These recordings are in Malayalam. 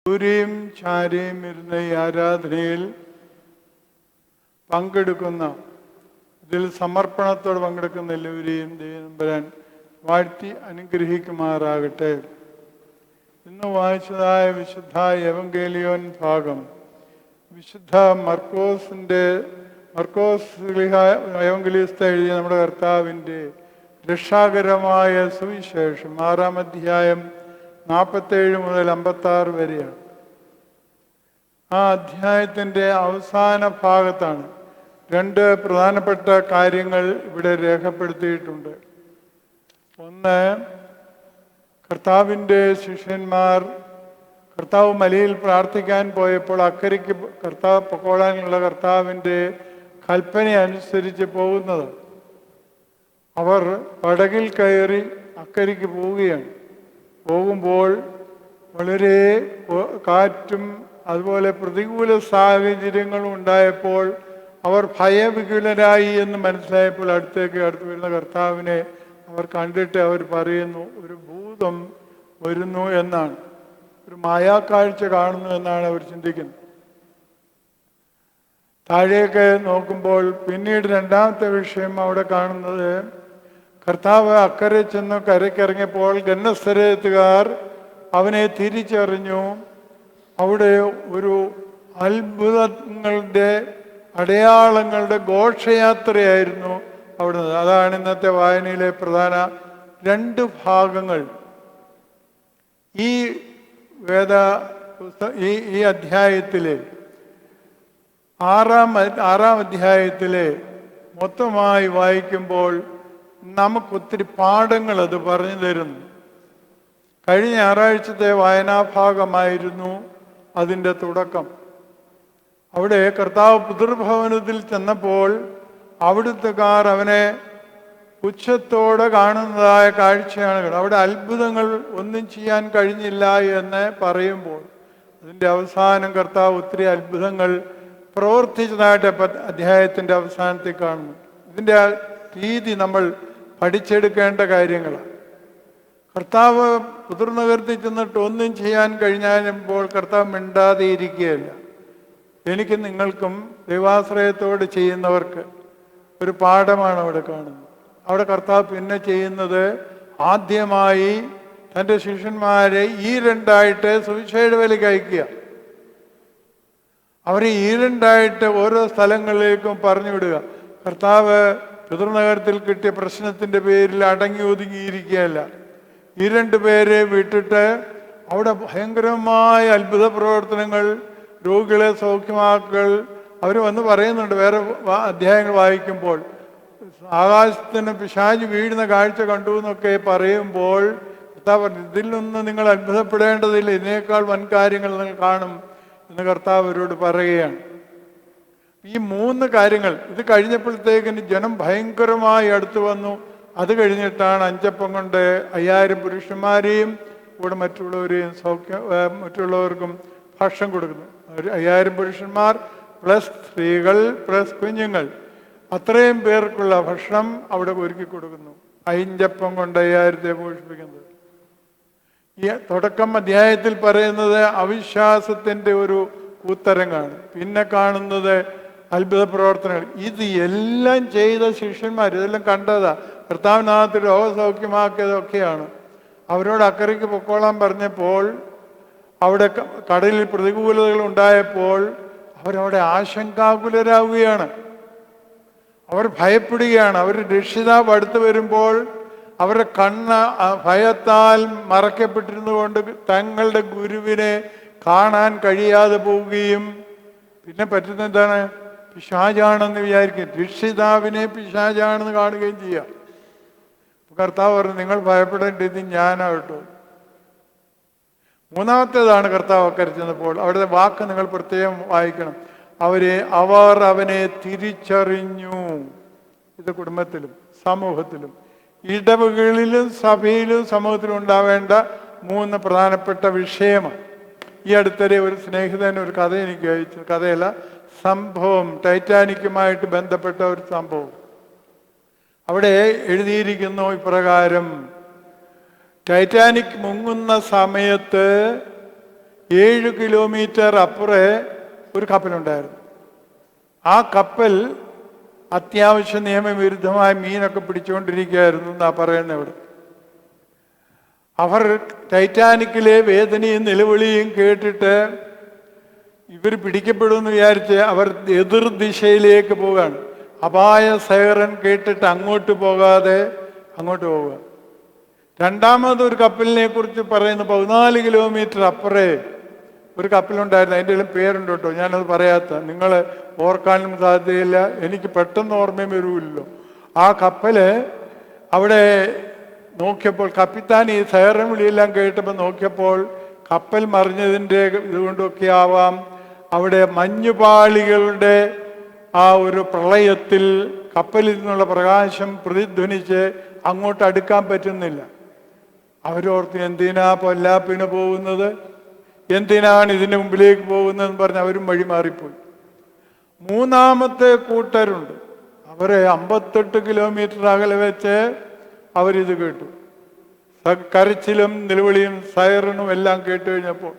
സൂര്യയും ചാരയും ഇരുന്ന ഈ ആരാധനയിൽ പങ്കെടുക്കുന്ന, ഇതിൽ സമർപ്പണത്തോടെ പങ്കെടുക്കുന്ന എല്ലാവരെയും ദൈവം വാഴ്ത്തി അനുഗ്രഹിക്കുമാറാകട്ടെ. ഇന്ന് വായിച്ചതായ വിശുദ്ധ എവങ്കേലിയോൻ ഭാഗം വിശുദ്ധ മർക്കോസ് എവങ്കലിസ്ത എഴുതിയ നമ്മുടെ കർത്താവിൻ്റെ രക്ഷാകരമായ സുവിശേഷം 6-ാം അധ്യായം 47 മുതൽ 56 വരെയാണ്. ആ അധ്യായത്തിൻ്റെ അവസാന ഭാഗത്താണ് രണ്ട് പ്രധാനപ്പെട്ട കാര്യങ്ങൾ ഇവിടെ രേഖപ്പെടുത്തിയിട്ടുണ്ട്. ഒന്ന്, കർത്താവിൻ്റെ ശിഷ്യന്മാർ കർത്താവ് മലയിൽ പ്രാർത്ഥിക്കാൻ പോയപ്പോൾ അക്കരയ്ക്ക് പൊക്കോളാനുള്ള കർത്താവിൻ്റെ കൽപ്പന അനുസരിച്ച് പോകുന്നത്. അവർ പടകിൽ കയറി അക്കരയ്ക്ക് പോവുകയാണ്. പോകുമ്പോൾ വളരെ കാറ്റും അതുപോലെ പ്രതികൂല സാഹചര്യങ്ങളും ഉണ്ടായപ്പോൾ അവർ ഭയവികുലരായി എന്ന് മനസ്സിലായപ്പോൾ അടുത്ത് വരുന്ന കർത്താവിനെ അവർ കണ്ടിട്ട് അവർ പറയുന്നു, ഒരു ഭൂതം വരുന്നു എന്നാണ്, ഒരു മായാക്കാഴ്ച കാണുന്നു എന്നാണ് അവർ ചിന്തിക്കുന്നത്. താഴേക്ക് നോക്കുമ്പോൾ പിന്നീട് രണ്ടാമത്തെ വിഷയം അവിടെ കാണുന്നത്, കർത്താവ് അക്കരെ ചെന്ന് കരയ്ക്കിറങ്ങിയപ്പോൾ ഗന്നസരേത്തുകാർ അവനെ തിരിച്ചറിഞ്ഞു. അവിടെ ഒരു അത്ഭുതങ്ങളുടെ അടയാളങ്ങളുടെ ഘോഷയാത്രയായിരുന്നു അവിടെ. അതാണ് ഇന്നത്തെ വായനയിലെ പ്രധാന രണ്ട് ഭാഗങ്ങൾ. ഈ ഈ അധ്യായത്തിലെ ആറാം അധ്യായത്തിലെ മൊത്തമായി വായിക്കുമ്പോൾ നമുക്കൊത്തിരി പാഠങ്ങൾ അത് പറഞ്ഞു തരുന്നു. കഴിഞ്ഞ ഞായറാഴ്ചത്തെ വായനാഭാഗമായിരുന്നു അതിൻ്റെ തുടക്കം. അവിടെ കർത്താവ് പിതൃഭവനത്തിൽ ചെന്നപ്പോൾ അവിടുത്തുകാർ അവനെ പുച്ഛത്തോടെ കാണുന്നതായ കാഴ്ചയാണ്. അവിടെ അത്ഭുതങ്ങൾ ഒന്നും ചെയ്യാൻ കഴിഞ്ഞില്ല എന്ന് പറയുമ്പോൾ അതിൻ്റെ അവസാനം കർത്താവ് ഒത്തിരി അത്ഭുതങ്ങൾ പ്രവർത്തിച്ചതായിട്ട് അധ്യായത്തിൻ്റെ അവസാനത്തിൽ കാണുന്നു. ഇതിൻ്റെ രീതി നമ്മൾ പഠിച്ചെടുക്കേണ്ട കാര്യങ്ങളാണ്. കർത്താവ് പിതൃനഗരത്തിൽ ചെന്നിട്ട് ഒന്നും ചെയ്യാൻ കഴിഞ്ഞപ്പോൾ കർത്താവ് മിണ്ടാതെ ഇരിക്കുകയല്ല. എനിക്ക് നിങ്ങൾക്കും ദൈവാശ്രയത്തോട് ചെയ്യുന്നവർക്ക് ഒരു പാഠമാണ് അവിടെ കാണുന്നത്. അവിടെ കർത്താവ് പിന്നെ ചെയ്യുന്നത്, ആദ്യമായി തൻ്റെ ശിഷ്യന്മാരെ ഈ രണ്ടായിട്ട് സുവിശേഷ വേലയ്ക്ക് അയക്കുക. അവരെ ഈ രണ്ടായിട്ട് ഓരോ സ്ഥലങ്ങളിലേക്കും പറഞ്ഞു വിടുക. കർത്താവ് പിതൃനഗരത്തിൽ കിട്ടിയ പ്രശ്നത്തിൻ്റെ പേരിൽ അടങ്ങി ഒതുങ്ങിയിരിക്കുകയല്ല. ഈ രണ്ടു പേരെ വിട്ടിട്ട് അവിടെ ഭയങ്കരമായ അത്ഭുത പ്രവർത്തനങ്ങൾ, രോഗികളെ സൗഖ്യമാക്കൽ അവർ വന്ന് പറയുന്നുണ്ട്. വേറെ അധ്യായങ്ങൾ വായിക്കുമ്പോൾ ആകാശത്തിന് പിശാച് വീഴുന്ന കാഴ്ച കണ്ടു എന്നൊക്കെ പറയുമ്പോൾ കർത്താവ് പറഞ്ഞു, ഇതിൽ നിന്ന് നിങ്ങൾ അത്ഭുതപ്പെടേണ്ടതില്ല, ഇതിനേക്കാൾ വൻ കാര്യങ്ങൾ നിങ്ങൾ കാണും എന്ന് കർത്താവ് അവരോട് പറയുകയാണ്. ഈ മൂന്ന് കാര്യങ്ങൾ ഇത് കഴിഞ്ഞപ്പോഴത്തേക്കിന് ജനം ഭയങ്കരമായി അടുത്തു വന്നു. അത് കഴിഞ്ഞിട്ടാണ് 5 അപ്പം കൊണ്ട് 5000 പുരുഷന്മാരെയും കൂടെ മറ്റുള്ളവർക്കും ഭക്ഷണം കൊടുക്കുന്നു. 5000 പുരുഷന്മാർ പ്ലസ് സ്ത്രീകൾ പ്ലസ് കുഞ്ഞുങ്ങൾ, അത്രയും പേർക്കുള്ള ഭക്ഷണം അവിടെ ഒരുക്കി കൊടുക്കുന്നു. 5 അപ്പം കൊണ്ട് 5000 പോഷിപ്പിക്കുന്നത്. ഈ തുടക്കം അധ്യായത്തിൽ പറയുന്നത് അവിശ്വാസത്തിൻ്റെ ഒരു കൂത്തരങ്ങാണ്. പിന്നെ കാണുന്നത് അത്ഭുത പ്രവർത്തനങ്ങൾ. ഇത് എല്ലാം ചെയ്ത ശിഷ്യന്മാർ, ഇതെല്ലാം കണ്ടതാ. കർത്താവിനകത്ത് രോഗസൗഖ്യമാക്കിയതൊക്കെയാണ്. അവരോട് അക്കരയ്ക്ക് പൊക്കോളാൻ പറഞ്ഞപ്പോൾ അവിടെ കടലിൽ പ്രതികൂലതകൾ ഉണ്ടായപ്പോൾ അവരവിടെ ആശങ്കാകുലരാകുകയാണ്. അവർ ഭയപ്പെടുകയാണ്. അവർ രക്ഷിതാവ് അടുത്ത് വരുമ്പോൾ അവരുടെ കണ്ണ് ഭയത്താൽ മറയ്ക്കപ്പെട്ടിരുന്നുകൊണ്ട് തങ്ങളുടെ ഗുരുവിനെ കാണാൻ കഴിയാതെ പോവുകയും പിന്നെ പറ്റുന്ന എന്താണ്, പിശാചാണെന്ന് വിചാരിക്കും. രക്ഷിതാവിനെ പിശാചാണെന്ന് കാണുകയും ചെയ്യാം. കർത്താവ് പറഞ്ഞു, നിങ്ങൾ ഭയപ്പെടേണ്ടത് ഞാനാകട്ടോ. മൂന്നാമത്തേതാണ് കർത്താവ് അക്കരെ ചെന്നപ്പോൾ അവിടുത്തെ വാക്ക് നിങ്ങൾ പ്രത്യേകം വായിക്കണം. അവർ അവനെ തിരിച്ചറിഞ്ഞു. ഇത് കുടുംബത്തിലും സമൂഹത്തിലും ഇടവകളിലും സഭയിലും സമൂഹത്തിലും ഉണ്ടാവേണ്ട 3 പ്രധാനപ്പെട്ട വിഷയമാണ്. ഈ അടുത്തിടെ ഒരു സ്നേഹിതൻ ഒരു കഥ എനിക്ക് അയച്ചു. കഥയല്ല, സംഭവം, ടൈറ്റാനിക്കുമായിട്ട് ബന്ധപ്പെട്ട ഒരു സംഭവം. അവിടെ എഴുതിയിരിക്കുന്നു ഇപ്രകാരം: ടൈറ്റാനിക് മുങ്ങുന്ന സമയത്ത് 7 കിലോമീറ്റർ അപ്പുറേ ഒരു കപ്പലുണ്ടായിരുന്നു. ആ കപ്പൽ അത്യാവശ്യം നിയമവിരുദ്ധമായ മീനൊക്കെ പിടിച്ചുകൊണ്ടിരിക്കുകയായിരുന്നു എന്നാ പറയുന്നത് ഇവിടെ. അവർ ടൈറ്റാനിക്കിലെ വേദനയും നിലവിളിയും കേട്ടിട്ട് ഇവർ പിടിക്കപ്പെടുമെന്ന് വിചാരിച്ച് അവർ എതിർ ദിശയിലേക്ക് പോവുകയാണ്. അപായ സൈറൻ കേട്ടിട്ട് അങ്ങോട്ട് പോകാതെ അങ്ങോട്ട് പോവുക. രണ്ടാമതൊരു കപ്പലിനെ കുറിച്ച് പറയുന്നു. 14 കിലോമീറ്റർ അപ്പുറേ ഒരു കപ്പലുണ്ടായിരുന്നു. അതിൻ്റെ എല്ലാം പേരുണ്ട് കേട്ടോ, ഞാനത് പറയാത്ത, നിങ്ങൾ ഓർക്കാനും സാധ്യതയില്ല, എനിക്ക് പെട്ടെന്ന് ഓർമ്മയും വരുമല്ലോ. ആ കപ്പല് അവിടെ നോക്കിയപ്പോൾ കപ്പിത്താൻ ഈ സൈറൻ വിളിയെല്ലാം കേട്ടപ്പോൾ നോക്കിയപ്പോൾ കപ്പൽ മറിഞ്ഞതിൻ്റെ ഇതുകൊണ്ടൊക്കെ ആവാം, അവിടെ മഞ്ഞുപാളികളുടെ ആ ഒരു പ്രളയത്തിൽ കപ്പലിൽ നിന്നുള്ള പ്രകാശം പ്രതിധ്വനിച്ച് അങ്ങോട്ട് അടുക്കാൻ പറ്റുന്നില്ല. അവരോർത്ത് എന്തിനാ പൊല്ലാപ്പിന് പോകുന്നത്, എന്തിനാണ് ഇതിൻ്റെ മുമ്പിലേക്ക് പോകുന്നതെന്ന് പറഞ്ഞ് അവരും വഴി മാറിപ്പോയി. മൂന്നാമത്തെ കൂട്ടരുണ്ട്, അവരെ 58 കിലോമീറ്റർ അകലെ വെച്ച് അവരിത് കേട്ടു. കരച്ചിലും നിലവിളിയും സൈറനും എല്ലാം കേട്ട് കഴിഞ്ഞപ്പോൾ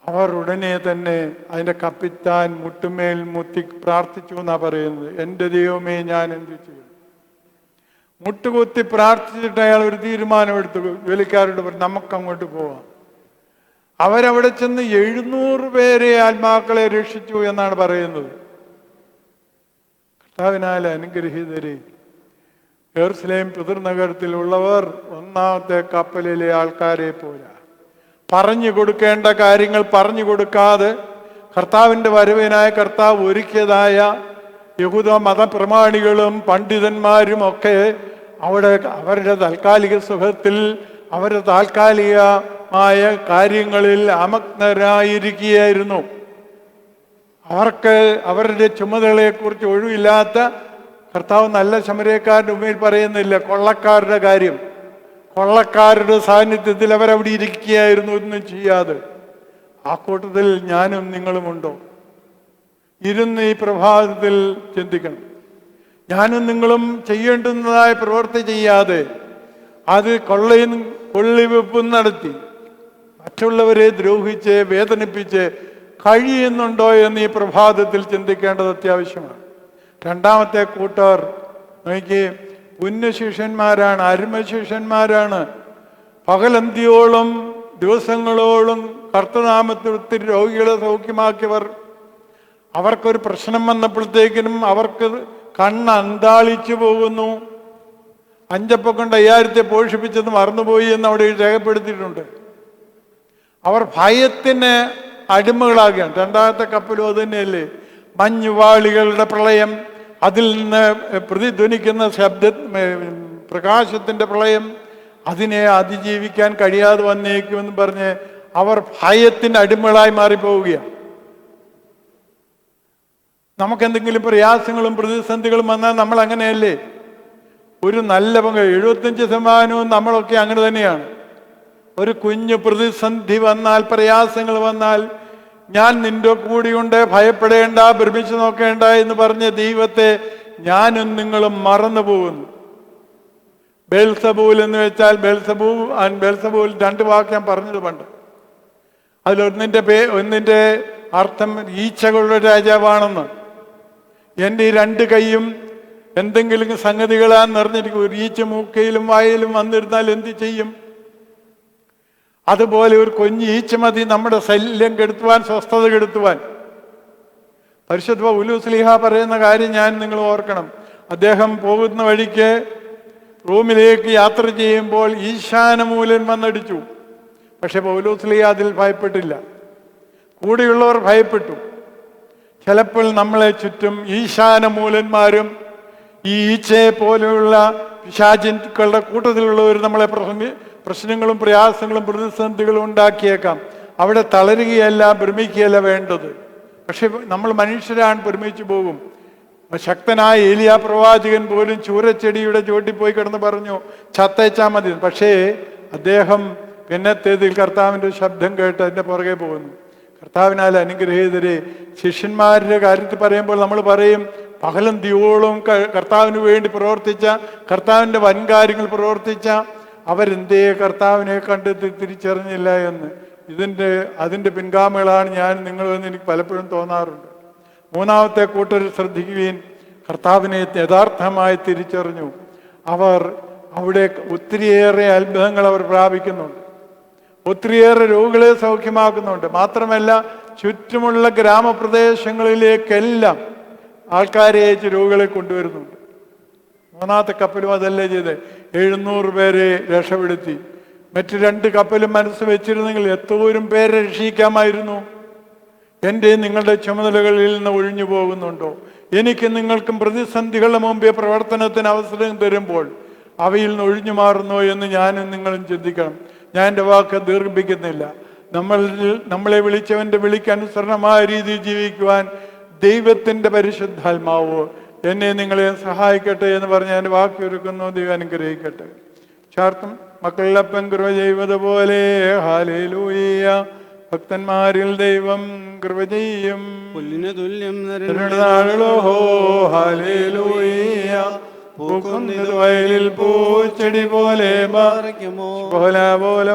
അവർ ഉടനെ തന്നെ അതിൻ്റെ കപ്പിത്താൻ മുട്ടുമേൽ മുത്തി പ്രാർത്ഥിച്ചു എന്നാ പറയുന്നത്. എൻ്റെ ദൈവമേ, ഞാൻ എന്ത് ചെയ്യും? മുട്ടുകുത്തി പ്രാർത്ഥിച്ചിട്ട് അയാൾ ഒരു തീരുമാനമെടുത്തു. ജോലിക്കാരോട് പറഞ്ഞു, നമുക്കങ്ങോട്ട് പോവാം. അവരവിടെ ചെന്ന് 700 പേരെ ആത്മാക്കളെ രക്ഷിച്ചു എന്നാണ് പറയുന്നത്. കർത്താവിനാൽ അനുഗ്രഹീതരെ, യെരുശലേം പിതൃനഗരത്തിലുള്ളവർ ഒന്നാമത്തെ കപ്പലിലെ ആൾക്കാരെ പോലെ പറഞ്ഞു കൊടുക്കേണ്ട കാര്യങ്ങൾ പറഞ്ഞു കൊടുക്കാതെ കർത്താവിൻ്റെ വരവിനായ കർത്താവ് ഒരുക്കിയതായ യഹൂദ മതപ്രമാണികളും പണ്ഡിതന്മാരും ഒക്കെ അവിടെ അവരുടെ താൽക്കാലിക സുഖത്തിൽ അവരുടെ താൽക്കാലികമായ കാര്യങ്ങളിൽ അമഗ്നരായിരിക്കുകയായിരുന്നു. അവർക്ക് അവരുടെ ചുമതലയെക്കുറിച്ച് ഒഴിവില്ലാത്ത കർത്താവ് നല്ല ശമരക്കാരുടെ മുമ്പിൽ പറയുന്നില്ല. കൊള്ളക്കാരുടെ കാര്യം, കൊള്ളക്കാരുടെ സാന്നിധ്യത്തിൽ അവരവിടെ ഇരിക്കുകയായിരുന്നു, ഒന്നും ചെയ്യാതെ. ആ കൂട്ടത്തിൽ ഞാനും നിങ്ങളുമുണ്ടോ? ഇരുന്ന് ഈ പ്രഭാതത്തിൽ ചിന്തിക്കണം. ഞാനും നിങ്ങളും ചെയ്യേണ്ടുന്നതായ പ്രവൃത്തി ചെയ്യാതെ അത് കൊള്ളിവെപ്പും നടത്തി മറ്റുള്ളവരെ ദ്രോഹിച്ച് വേദനിപ്പിച്ച് കഴിയുന്നുണ്ടോ എന്ന് ഈ പ്രഭാതത്തിൽ ചിന്തിക്കേണ്ടത് അത്യാവശ്യമാണ്. രണ്ടാമത്തെ കൂട്ടർ നോക്കി, പുണ്യശിഷ്യന്മാരാണ്, അരുമശിഷ്യന്മാരാണ്. പകലന്തിയോളം ദിവസങ്ങളോളം കർത്തനാമത്തിൽ ഒത്തിരി രോഗികളെ സൗഖ്യമാക്കിയവർ. അവർക്കൊരു പ്രശ്നം വന്നപ്പോഴത്തേക്കിനും അവർക്ക് കണ്ണ് അന്താളിച്ചു പോകുന്നു. 5 അപ്പം കൊണ്ട് 5000 പോഷിപ്പിച്ചത് മറന്നുപോയി എന്ന് അവിടെ രേഖപ്പെടുത്തിയിട്ടുണ്ട്. അവർ ഭയത്തിന് അടിമകളാകുകയാണ്. രണ്ടാമത്തെ കപ്പലും അത് തന്നെയല്ലേ, മഞ്ഞുവാളികളുടെ പ്രളയം, അതിൽ നിന്ന് പ്രതിധ്വനിക്കുന്ന പ്രകാശത്തിൻ്റെ പ്രളയം, അതിനെ അതിജീവിക്കാൻ കഴിയാതെ വന്നേക്കുമെന്ന് പറഞ്ഞ് അവർ ഭയത്തിന് അടിമകളായി മാറിപ്പോവുകയാണ്. നമുക്കെന്തെങ്കിലും പ്രയാസങ്ങളും പ്രതിസന്ധികളും വന്നാൽ നമ്മൾ അങ്ങനെയല്ലേ? ഒരു നല്ല പങ്ക് 75% നമ്മളൊക്കെ അങ്ങനെ തന്നെയാണ്. ഒരു കുഞ്ഞു പ്രതിസന്ധി വന്നാൽ, പ്രയാസങ്ങൾ വന്നാൽ, ഞാൻ നിന്റെ കൂടിയുണ്ട്, ഭയപ്പെടേണ്ട, ഭ്രമിച്ചു നോക്കേണ്ട എന്ന് പറഞ്ഞ ദൈവത്തെ ഞാനും നിങ്ങളും മറന്നു പോകുന്നു. ബേൽസബൂൽ എന്ന് വെച്ചാൽ ബേൽസബൂൽ 2 വാക്ക് ഞാൻ പറഞ്ഞത് പണ്ട്. അതിലൊന്നിൻ്റെ അർത്ഥം ഈച്ചകളുടെ രാജാവാണെന്ന്. എൻ്റെ ഈ 2 കൈയും എന്തെങ്കിലും സംഗതികളാൻ നിറഞ്ഞിരിക്കും. ഒരു ഈച്ച മൂക്കയിലും വായിലും വന്നിരുന്നാൽ എന്ത് ചെയ്യും? അതുപോലെ ഒരു കുഞ്ഞ് ഈച്ച മതി നമ്മുടെ ശല്യം കെടുത്തുവാൻ, സ്വസ്ഥത കെടുത്തുവാൻ. പരിശുദ്ധ പൗലോസ് ശ്ലീഹ പറയുന്ന കാര്യം ഞാൻ നിങ്ങൾ ഓർക്കണം. അദ്ദേഹം പോകുന്ന വഴിക്ക് റോമിലേക്ക് യാത്ര ചെയ്യുമ്പോൾ ഈശാനമൂലൻ വന്നടിച്ചു. പക്ഷെ പൗലോസ് ശ്ലീഹ അതിൽ ഭയപ്പെട്ടില്ല, കൂടെയുള്ളവർ ഭയപ്പെട്ടു. ചിലപ്പോൾ നമ്മളെ ചുറ്റും ഈശാനമൂലന്മാരും ഈ ഈച്ചയെ പോലെയുള്ള പിശാചുക്കളുടെ കൂട്ടത്തിലുള്ളവർ നമ്മളെ പ്രശ്നങ്ങളും പ്രയാസങ്ങളും പ്രതിസന്ധികളും ഉണ്ടാക്കിയേക്കാം. അവിടെ തളരുകയല്ല, ഭ്രമിക്കുകയല്ല വേണ്ടത്. പക്ഷെ നമ്മൾ മനുഷ്യരാണ്, ഭ്രമിച്ചു പോകും. ശക്തനായ ഏലിയാ പ്രവാചകൻ പോലും ചൂരച്ചെടിയുടെ ചോട്ടിൽ പോയി കിടന്ന് പറഞ്ഞു, ചത്തേച്ചാൽ മതി. പക്ഷേ അദ്ദേഹം പിന്നത്തേതിൽ കർത്താവിൻ്റെ ശബ്ദം കേട്ട് അതിൻ്റെ പുറകെ പോകുന്നു. കർത്താവിനാൽ അനുഗ്രഹീതരെ, ശിഷ്യന്മാരുടെ കാര്യത്തിൽ പറയുമ്പോൾ നമ്മൾ പറയും, പകലന്തിയോളം കർത്താവിന് വേണ്ടി പ്രവർത്തിച്ച, കർത്താവിൻ്റെ വൻകാര്യങ്ങൾ പ്രവർത്തിച്ച അവരെന്തേ കർത്താവിനെ കണ്ടെത്തി തിരിച്ചറിഞ്ഞില്ല എന്ന്. അതിൻ്റെ പിൻഗാമികളാണ് ഞാൻ നിങ്ങളെന്ന് എനിക്ക് പലപ്പോഴും തോന്നാറുണ്ട്. മൂന്നാമത്തെ കൂട്ടർ ശ്രദ്ധിക്കുകയും കർത്താവിനെ യഥാർത്ഥമായി തിരിച്ചറിഞ്ഞു. അവർ അവിടെ ഒത്തിരിയേറെ അത്ഭുതങ്ങൾ അവർ പ്രാപിക്കുന്നുണ്ട്, ഒത്തിരിയേറെ രോഗികളെ സൗഖ്യമാക്കുന്നുണ്ട്. മാത്രമല്ല ചുറ്റുമുള്ള ഗ്രാമപ്രദേശങ്ങളിലേക്കെല്ലാം ആൾക്കാരെ അയച്ച് രോഗികളെ കൊണ്ടുവരുന്നുണ്ട്. മൂന്നാമത്തെ കപ്പലും അതല്ലേ ചെയ്ത് 700 പേരെ രക്ഷപ്പെടുത്തി. മറ്റ് 2 കപ്പലും മനസ്സ് വെച്ചിരുന്നെങ്കിൽ എത്തോരും പേരെ രക്ഷിക്കാമായിരുന്നു. എൻ്റെ നിങ്ങളുടെ ചുമതലകളിൽ നിന്ന് ഒഴിഞ്ഞു പോകുന്നുണ്ടോ? എനിക്ക് നിങ്ങൾക്കും പ്രതിസന്ധികളുടെ മുമ്പേ പ്രവർത്തനത്തിന് അവസരം തരുമ്പോൾ അവയിൽ നിന്ന് ഒഴിഞ്ഞു മാറുന്നോ എന്ന് ഞാനും നിങ്ങളും ചിന്തിക്കണം. ഞാൻ എൻ്റെ വാക്ക് ദീർഘിപ്പിക്കുന്നില്ല. നമ്മളെ വിളിച്ചവൻ്റെ വിളിക്ക് അനുസരണമായ രീതിയിൽ ജീവിക്കുവാൻ ദൈവത്തിൻ്റെ പരിശുദ്ധാത്മാവ് എന്നെ നിങ്ങളെ സഹായിക്കട്ടെ എന്ന് പറഞ്ഞ് എൻ്റെ വാക്ക് ഒരുക്കുന്നു. ദൈവം അനുഗ്രഹിക്കട്ടെ. ചാർത്തും മക്കളപ്പം കൃപ ചെയ്തതുപോലെ ഹല്ലേലൂയ. ഭക്തന്മാരിൽ ദൈവം കൃപ ചെയ്യും. പുല്ലിന് തുല്യം ഹല്ലേലൂയ. പൂക്കുന്നത് വയലിൽ പൂച്ചെടി പോലെ പാറയ്ക്കുമോ പോലെ